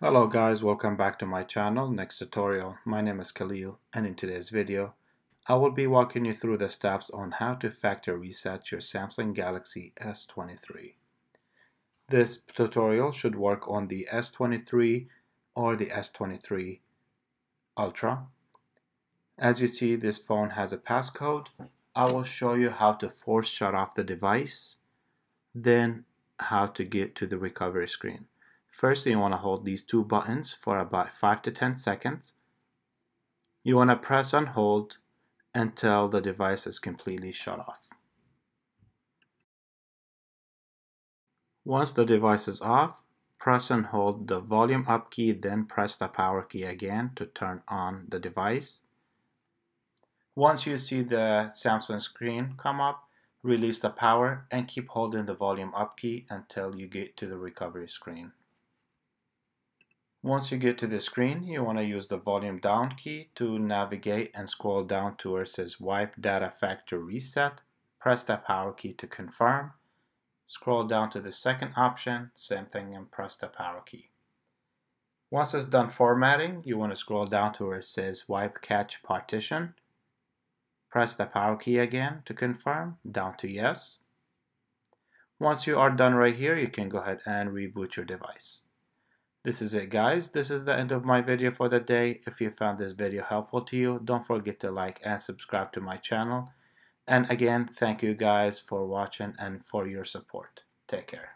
Hello guys, welcome back to my channel, NexTutorial. My name is Khalil, and in today's video, I will be walking you through the steps on how to factory reset your Samsung Galaxy S23. This tutorial should work on the S23 or the S23 Ultra. As you see, this phone has a passcode. I will show you how to force shut off the device, then how to get to the recovery screen. First, you want to hold these two buttons for about 5 to 10 seconds. You want to press and hold until the device is completely shut off. Once the device is off, press and hold the volume up key, then press the power key again to turn on the device. Once you see the Samsung screen come up, release the power and keep holding the volume up key until you get to the recovery screen. Once you get to the screen, you want to use the volume down key to navigate and scroll down to where it says Wipe Data Factory Reset. Press the power key to confirm. Scroll down to the second option, same thing, and press the power key. Once it's done formatting, you want to scroll down to where it says Wipe Cache Partition. Press the power key again to confirm, down to yes. Once you are done right here, you can go ahead and reboot your device. This is it guys, this is the end of my video for the day. If you found this video helpful to you, don't forget to like and subscribe to my channel. And again, thank you guys for watching and for your support. Take care.